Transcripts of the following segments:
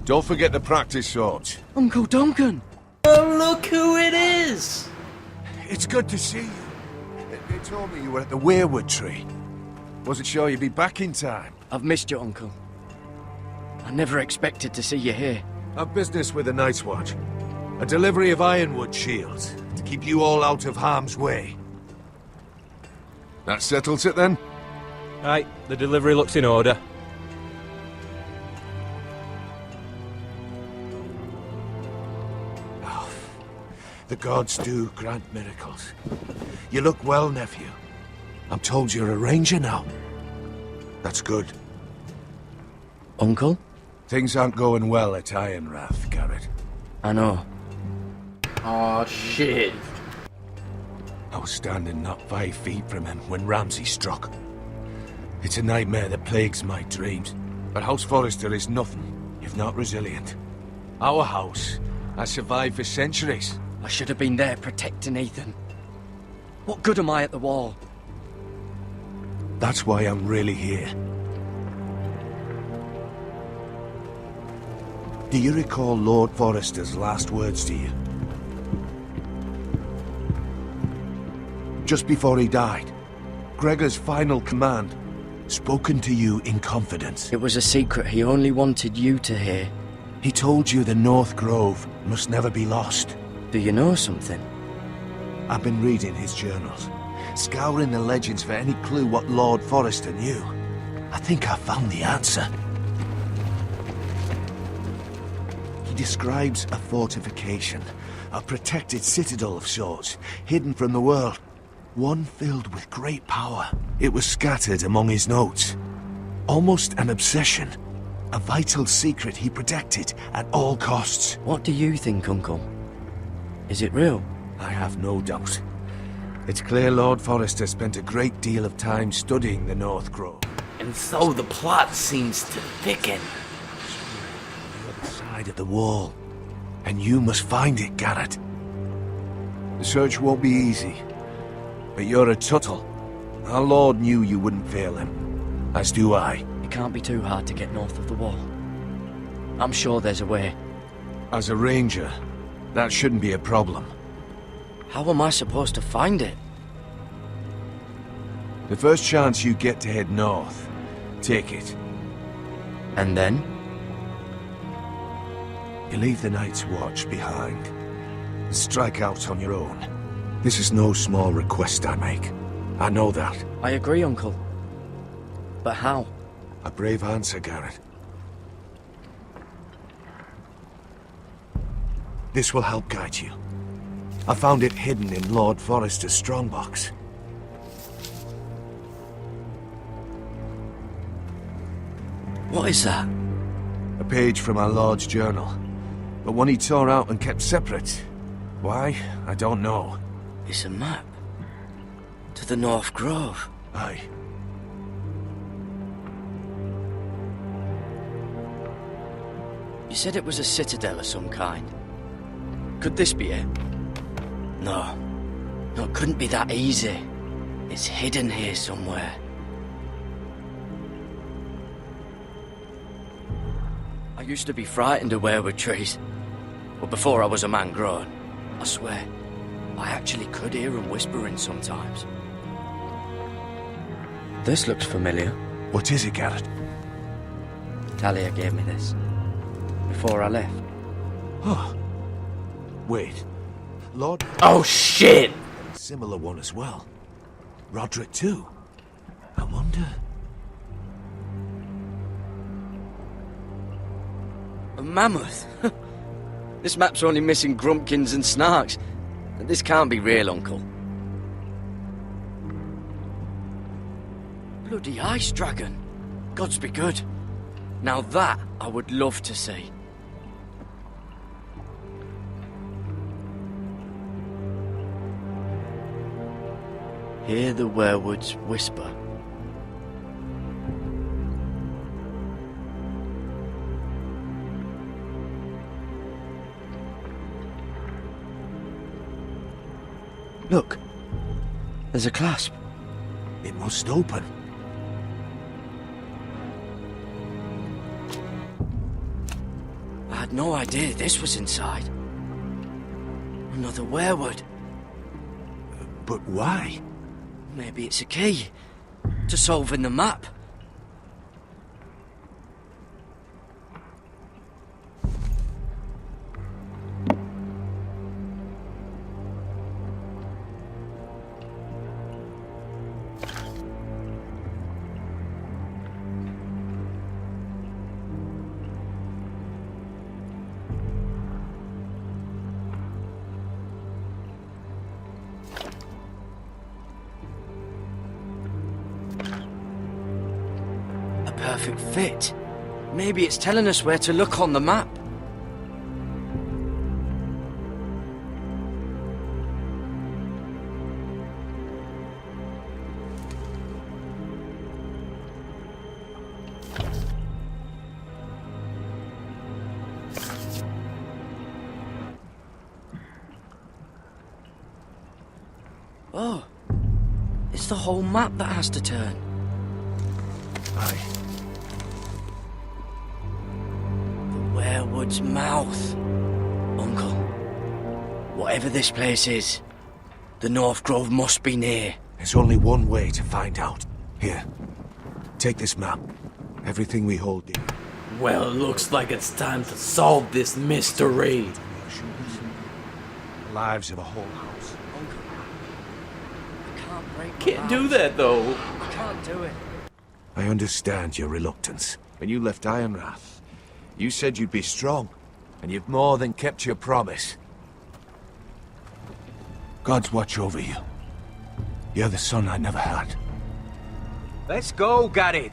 Don't forget the practice swords. Uncle Duncan! Oh, look who it is! It's good to see you. They told me you were at the weirwood tree. Wasn't sure you'd be back in time. I've missed you, Uncle. I never expected to see you here. I've business with the Night's Watch. A delivery of ironwood shields to keep you all out of harm's way. That settles it then? Right, the delivery looks in order. Oh, the gods do grant miracles. You look well, nephew. I'm told you're a ranger now. That's good. Uncle? Things aren't going well at Ironrath, Garrett. I know. Aw, shit. I was standing not 5 feet from him when Ramsay struck. It's a nightmare that plagues my dreams, but House Forrester is nothing if not resilient. Our house has survived for centuries. I should have been there protecting Ethan. What good am I at the wall? That's why I'm really here. Do you recall Lord Forrester's last words to you? Just before he died, Gregor's final command, spoken to you in confidence. It was a secret he only wanted you to hear. He told you the North Grove must never be lost. Do you know something? I've been reading his journals, scouring the legends for any clue what Lord Forrester knew. I think I found the answer. He describes a fortification, a protected citadel of sorts, hidden from the world. One filled with great power. It was scattered among his notes. Almost an obsession. A vital secret he protected at all costs. What do you think, Uncle? Is it real? I have no doubt. It's clear Lord Forrester spent a great deal of time studying the North Grove. And so the plot seems to thicken. On the other side of the wall. And you must find it, Garrett. The search won't be easy. But you're a Tuttle. Our Lord knew you wouldn't fail him. As do I. It can't be too hard to get north of the wall. I'm sure there's a way. As a ranger, that shouldn't be a problem. How am I supposed to find it? The first chance you get to head north, take it. And then? You leave the Night's Watch behind. And strike out on your own. This is no small request I make. I know that. I agree, Uncle. But how? A brave answer, Garrett. This will help guide you. I found it hidden in Lord Forrester's strongbox. What is that? A page from our Lord's journal. But one he tore out and kept separate. Why? I don't know. It's a map. To the North Grove. Aye. You said it was a citadel of some kind. Could this be it? No. No, it couldn't be that easy. It's hidden here somewhere. I used to be frightened of weirwood trees. But before I was a man grown, I swear, I actually could hear them whispering sometimes. This looks familiar. What is it, Garrett? Talia gave me this. Before I left. Oh. Wait. Lord... Oh, shit! Similar one as well. Roderick too. I wonder... A mammoth? This map's only missing grumpkins and snarks. This can't be real, Uncle. Bloody ice dragon. Gods be good. Now that I would love to see. Hear the weirwoods whisper. Look, there's a clasp. It must open. I had no idea this was inside. Another werewood. But why? Maybe it's a key to solving the map. Perfect fit. Maybe it's telling us where to look on the map. Oh, it's the whole map that has to turn. Aye. Werewood's mouth. Uncle, whatever this place is, the North Grove must be near. There's only one way to find out. Here, take this map. Everything we hold dear. Well, it looks like it's time to solve this mystery. The lives of a whole house. Uncle, I can't break my Can't do vows. that, though. I can't do it. I understand your reluctance. When you left Ironrath, you said you'd be strong, and you've more than kept your promise. God's watch over you. You're the son I never had. Let's go, Gareth.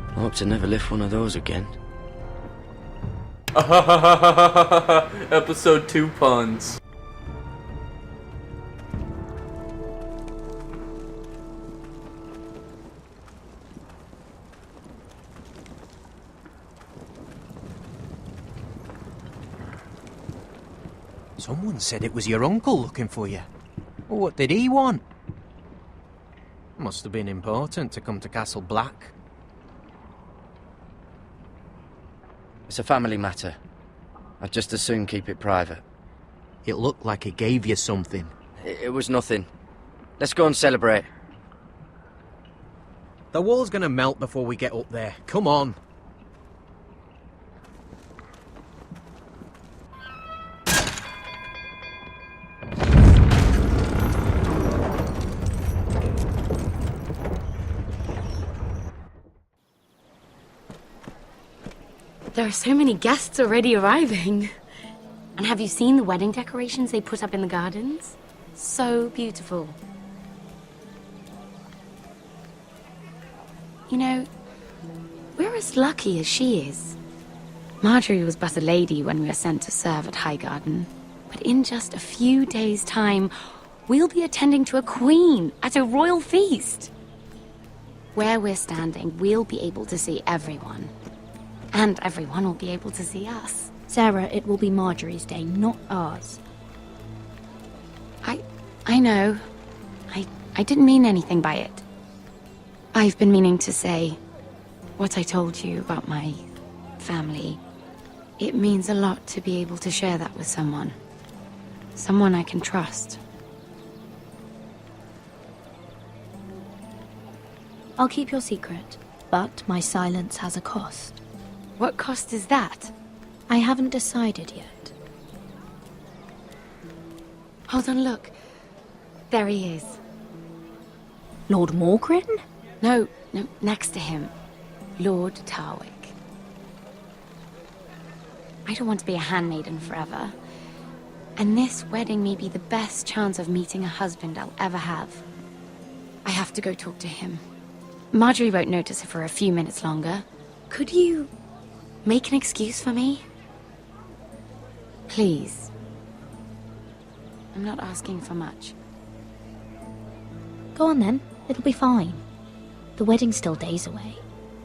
I hope to never lift one of those again. Episode 2 puns. Someone said it was your uncle looking for you. What did he want? Must have been important to come to Castle Black. It's a family matter. I'd just as soon keep it private. It looked like he gave you something. It was nothing. Let's go and celebrate. The wall's gonna melt before we get up there. Come on. There are so many guests already arriving. And have you seen the wedding decorations they put up in the gardens? So beautiful. You know, we're as lucky as she is. Marjorie was but a lady when we were sent to serve at Highgarden. But in just a few days' time, we'll be attending to a queen at a royal feast. Where we're standing, we'll be able to see everyone. And everyone will be able to see us. Sarah, it will be Marjorie's day, not ours. I know. I didn't mean anything by it. I've been meaning to say what I told you about my family. It means a lot to be able to share that with someone. Someone I can trust. I'll keep your secret, but my silence has a cost. What cost is that? I haven't decided yet. Hold on, look. There he is. Lord Morgrin? No, next to him. Lord Tarwick. I don't want to be a handmaiden forever. And this wedding may be the best chance of meeting a husband I'll ever have. I have to go talk to him. Marjorie won't notice it for a few minutes longer. Could you make an excuse for me? Please. I'm not asking for much. Go on then, it'll be fine. The wedding's still days away.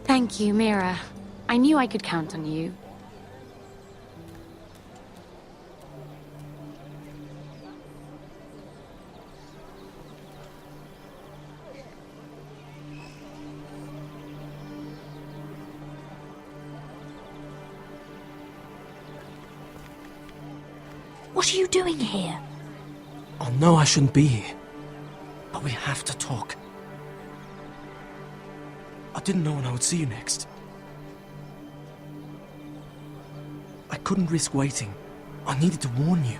Thank you, Mira. I knew I could count on you. What are you doing here? I know I shouldn't be here, but we have to talk. I didn't know when I would see you next. I couldn't risk waiting. I needed to warn you.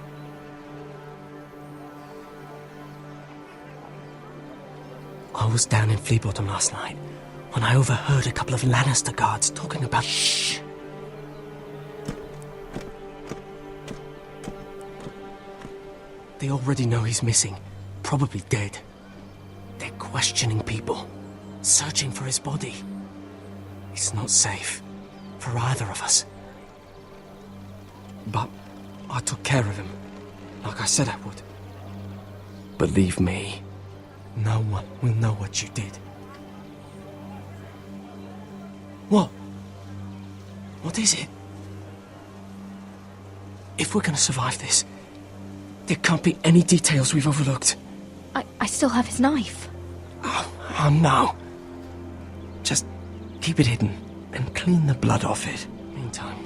I was down in Fleabottom last night when I overheard a couple of Lannister guards talking about... Shh! They already know he's missing, probably dead. They're questioning people, searching for his body. It's not safe for either of us. But I took care of him, like I said I would. Believe me, no one will know what you did. What? What is it? If we're gonna survive this, there can't be any details we've overlooked. I still have his knife. Oh no. Just keep it hidden and clean the blood off it. Meantime,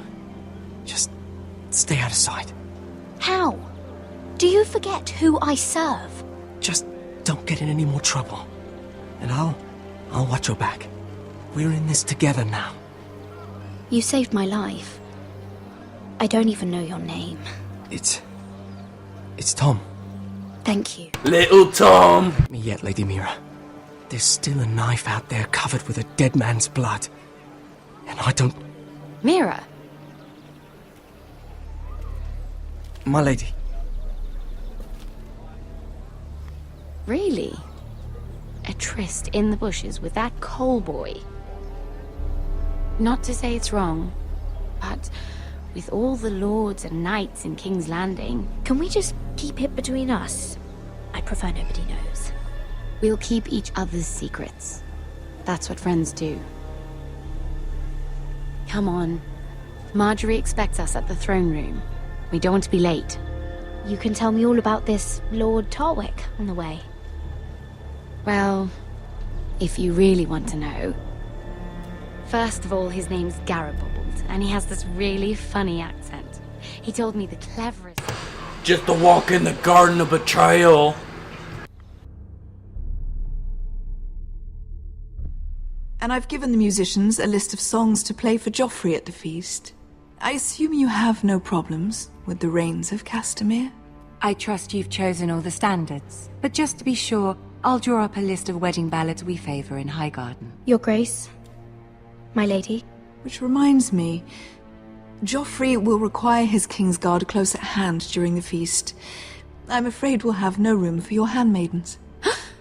just stay out of sight. How? Do you forget who I serve? Just don't get in any more trouble. And I'll watch your back. We're in this together now. You saved my life. I don't even know your name. It's Tom. Thank you. Little Tom! Me yet, Lady Mira. There's still a knife out there covered with a dead man's blood. And I don't... Mira, My lady. really? A tryst in the bushes with that coal boy? Not to say it's wrong, but with all the lords and knights in King's Landing, Can we just keep it between us? I prefer nobody knows. we'll keep each other's secrets. That's what friends do. Come on. Marjorie expects us at the throne room. We don't want to be late. You can tell me all about this Lord Tarwick on the way. Well, if you really want to know. First of all, his name's Garibold, and he has this really funny accent. He told me the cleverest... Just a walk in the garden of betrayal. And I've given the musicians a list of songs to play for Joffrey at the feast. I assume you have no problems with the Rains of Castamere? I trust you've chosen all the standards, but just to be sure, I'll draw up a list of wedding ballads we favor in Highgarden. Your Grace, my lady. Which reminds me, Joffrey will require his Kingsguard close at hand during the feast. I'm afraid we'll have no room for your handmaidens.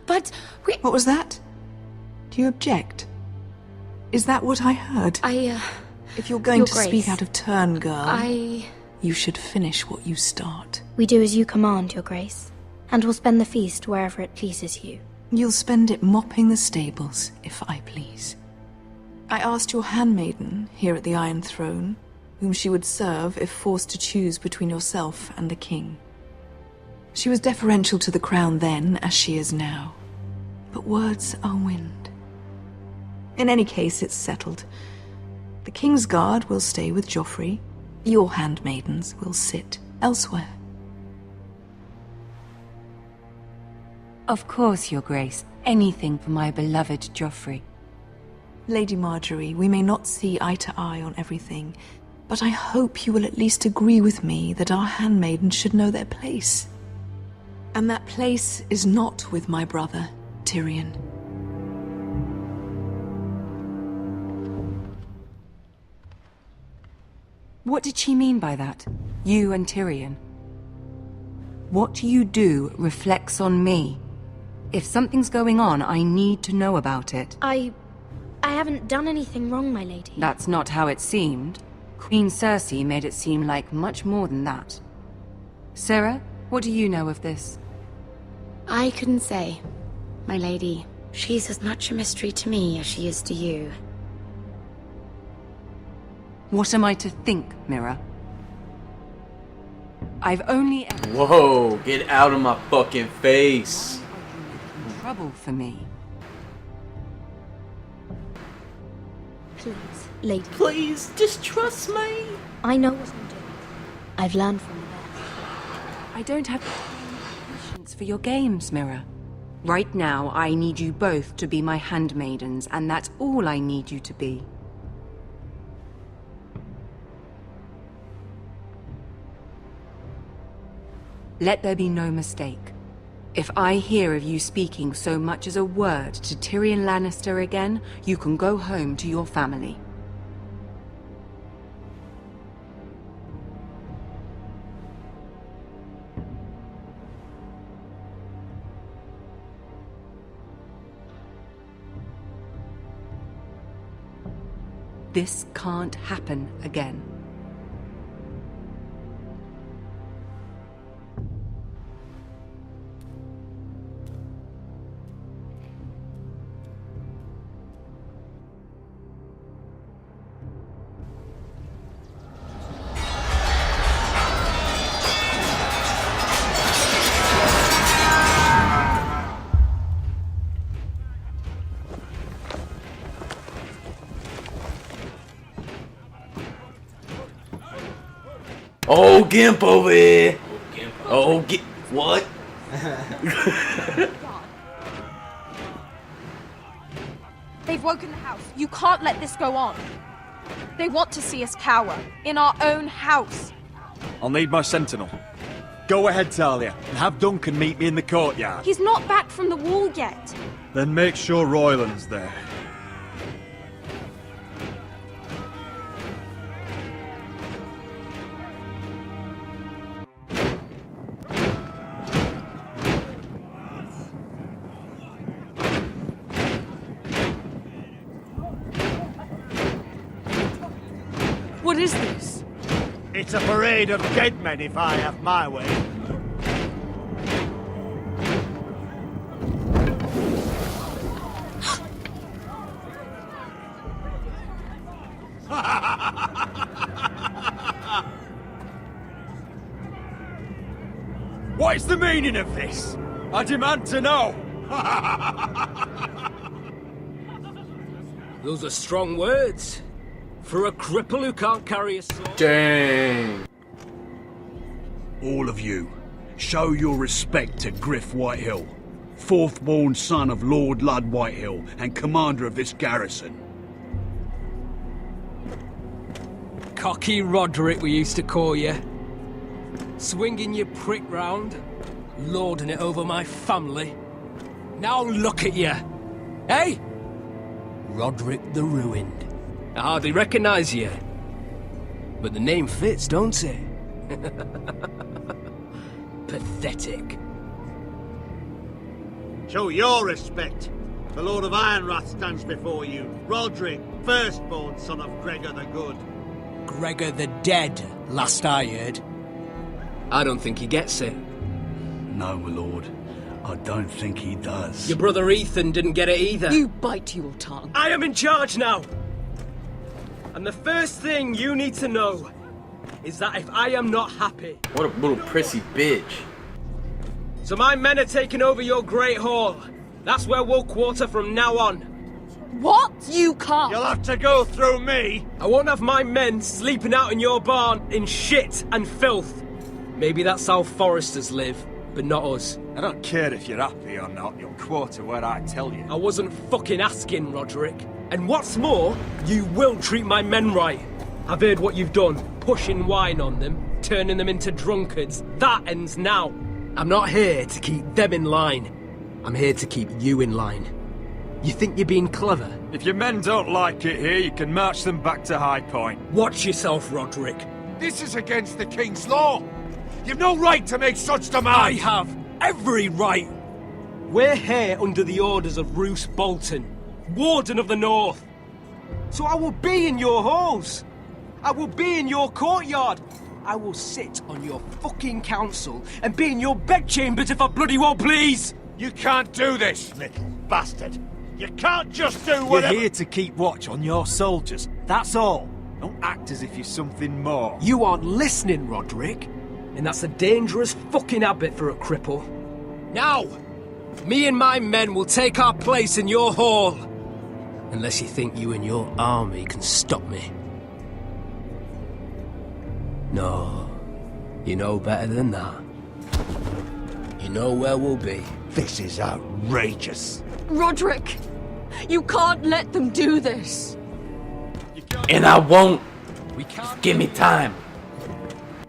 But we... What was that? Do you object? Is that what I heard? If you're going Your to Grace, speak out of turn, girl, you should finish what you start. We do as you command, Your Grace, and we'll spend the feast wherever it pleases you. You'll spend it mopping the stables, if I please. I asked your handmaiden here at the Iron Throne whom she would serve if forced to choose between yourself and the king. She was deferential to the crown then, as she is now. But words are wind. In any case, it's settled. The Kingsguard will stay with Joffrey. Your handmaidens will sit elsewhere. Of course, Your Grace. Anything for my beloved Joffrey. Lady Marjorie, we may not see eye to eye on everything, but I hope you will at least agree with me that our handmaidens should know their place. And that place is not with my brother, Tyrion. What did she mean by that? You and Tyrion? What you do reflects on me. If something's going on, I need to know about it. I haven't done anything wrong, my lady. That's not how it seemed. Queen Cersei made it seem like much more than that. Sarah, what do you know of this? I couldn't say. My lady, she's as much a mystery to me as she is to you. What am I to think, Mira? I've only ever... Whoa, get out of my fucking face. trouble for me. Please, lady. Please, just trust me. I know what I'm doing. I've learned from the best. I don't have patience for your games, Mirror. Right now, I need you both to be my handmaidens, and that's all I need you to be. Let there be no mistake. If I hear of you speaking so much as a word to Tyrion Lannister again, you can go home to your family. This can't happen again. Oh, Gimp over here. Oh, Gimp. What? They've woken the house. You can't let this go on. They want to see us cower. In our own house. I'll need my sentinel. Go ahead, Talia, and have Duncan meet me in the courtyard. He's not back from the wall yet. Then make sure Royland's there. What is this? It's a parade of dead men if I have my way. What is the meaning of this? I demand to know! Those are strong words. For a cripple who can't carry a sword. Dang. All of you, show your respect to Griff Whitehill, fourth-born son of Lord Lud Whitehill and commander of this garrison. Cocky Roderick, we used to call you. Swinging your prick round, lording it over my family. Now look at you. Hey? Roderick the Ruined. I hardly recognise you. But the name fits, don't it? Pathetic. Show your respect. The Lord of Ironrath stands before you. Roderick, firstborn son of Gregor the Good. Gregor the Dead, last I heard. I don't think he gets it. No, my lord. I don't think he does. Your brother Ethan didn't get it either. You bite your tongue. I am in charge now! And the first thing you need to know is that if I am not happy... What a little prissy bitch. So my men are taking over your Great Hall. That's where we'll quarter from now on. What? You can't. You'll have to go through me. I won't have my men sleeping out in your barn in shit and filth. Maybe that's how foresters live, but not us. I don't care if you're happy or not. You'll quarter where I tell you. I wasn't fucking asking, Roderick. And what's more, you will treat my men right. I've heard what you've done, pushing wine on them, turning them into drunkards. That ends now. I'm not here to keep them in line. I'm here to keep you in line. You think you're being clever? If your men don't like it here, you can march them back to High Point. Watch yourself, Roderick. This is against the King's law. You've no right to make such demands. I have every right. We're here under the orders of Roose Bolton, Warden of the North. So I will be in your halls. I will be in your courtyard. I will sit on your fucking council and be in your bedchambers if I bloody well please. You can't do this, little bastard. You can't just do whatever... You're here to keep watch on your soldiers. That's all. Don't act as if you're something more. You aren't listening, Roderick. And that's a dangerous fucking habit for a cripple. Now, me and my men will take our place in your hall. Unless you think you and your army can stop me. No, you know better than that. You know where we'll be. This is outrageous. Roderick! You can't let them do this! And I won't. Just give me time.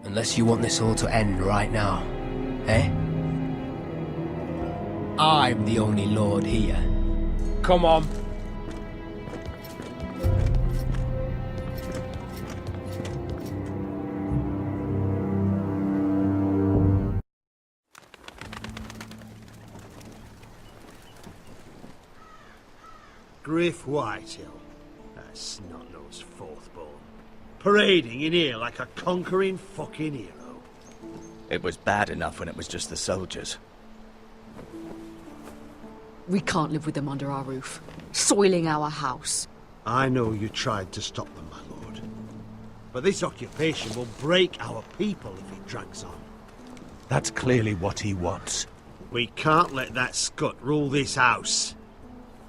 Unless you want this all to end right now, eh? I'm the only lord here. Come on. Griff Whitehill. That snot-nosed fourthborn. Parading in here like a conquering fucking hero. It was bad enough when it was just the soldiers. We can't live with them under our roof, soiling our house. I know you tried to stop them, my lord. But this occupation will break our people if it drags on. That's clearly what he wants. We can't let that scut rule this house.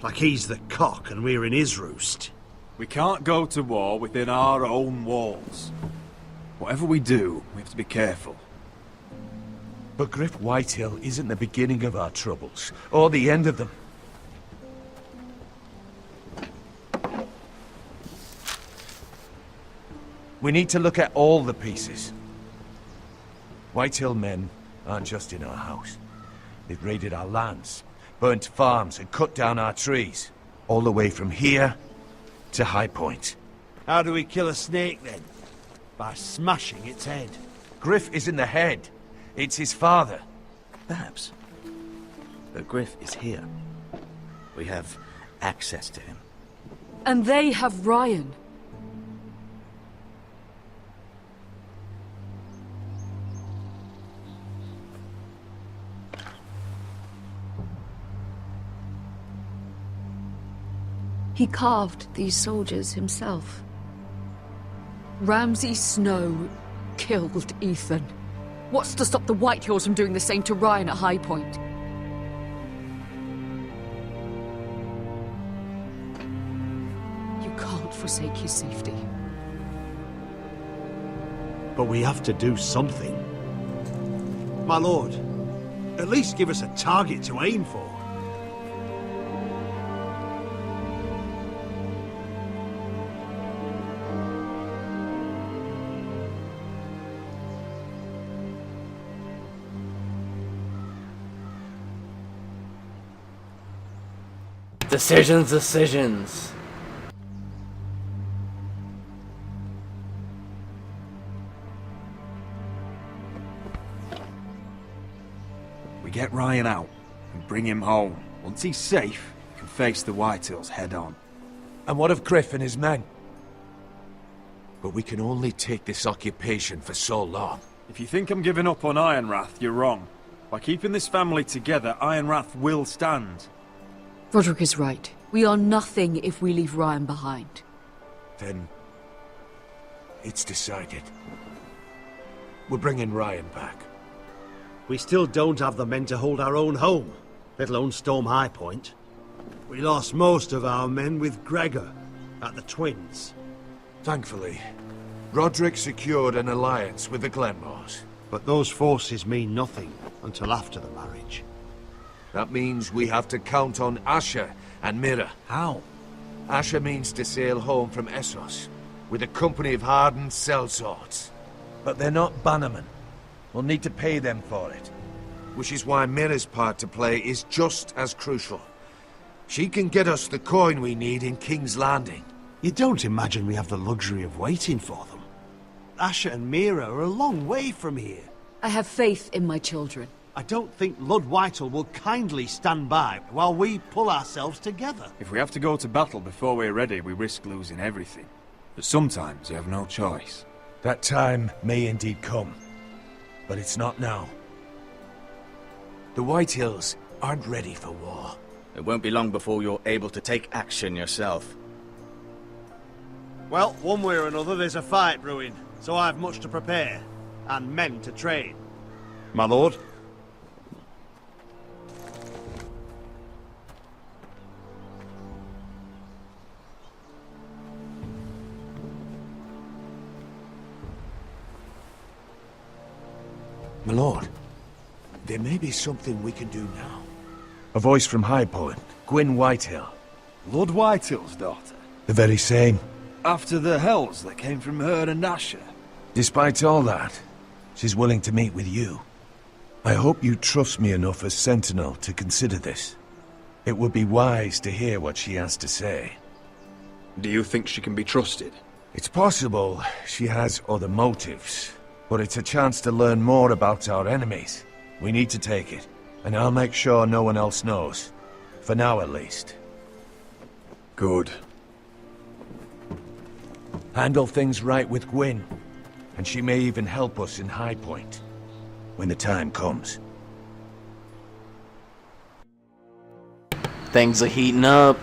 Like he's the cock and we're in his roost. We can't go to war within our own walls. Whatever we do, we have to be careful. But Griff Whitehill isn't the beginning of our troubles, or the end of them. We need to look at all the pieces. Whitehill men aren't just in our house. They've raided our lands, burnt farms and cut down our trees. All the way from here to High Point. How do we kill a snake then? By smashing its head. Griff isn't the head. It's his father. Perhaps. But Griff is here. We have access to him. And they have Ryan. He carved these soldiers himself. Ramsay Snow killed Ethan. What's to stop the Whitehills from doing the same to Ryan at High Point? You can't forsake his safety. But we have to do something. My lord, at least give us a target to aim for. Decisions. We get Ryan out and bring him home. Once he's safe, we can face the Whitehills head on. And what of Griff and his men? But we can only take this occupation for so long. If you think I'm giving up on Ironrath, you're wrong. By keeping this family together, Ironrath will stand. Roderick is right. We are nothing if we leave Ryan behind. Then it's decided. We're bringing Ryan back. We still don't have the men to hold our own home, let alone storm High Point. We lost most of our men with Gregor at the Twins. Thankfully, Roderick secured an alliance with the Glenmores. But those forces mean nothing until after the marriage. That means we have to count on Asher and Mira. How? Asher means to sail home from Essos, with a company of hardened sellswords. But they're not bannermen. We'll need to pay them for it. Which is why Mira's part to play is just as crucial. She can get us the coin we need in King's Landing. You don't imagine we have the luxury of waiting for them? Asher and Mira are a long way from here. I have faith in my children. I don't think Lord Whitehall will kindly stand by while we pull ourselves together. If we have to go to battle before we're ready, we risk losing everything. But sometimes you have no choice. That time may indeed come, but it's not now. The Whitehills aren't ready for war. It won't be long before you're able to take action yourself. Well, one way or another there's a fight brewing, so I have much to prepare, and men to train. My lord? My lord, There may be something we can do now. A voice from High Point, Gwyn Whitehill. Lord Whitehill's daughter? The very same. After the hells that came from her and Asher? Despite all that, she's willing to meet with you. I hope you trust me enough as Sentinel to consider this. It would be wise to hear what she has to say. Do you think she can be trusted? It's possible she has other motives, but it's a chance to learn more about our enemies. We need to take it, and I'll make sure no one else knows. For now, at least. Good. Handle things right with Gwyn, and she may even help us in High Point, when the time comes. Things are heating up.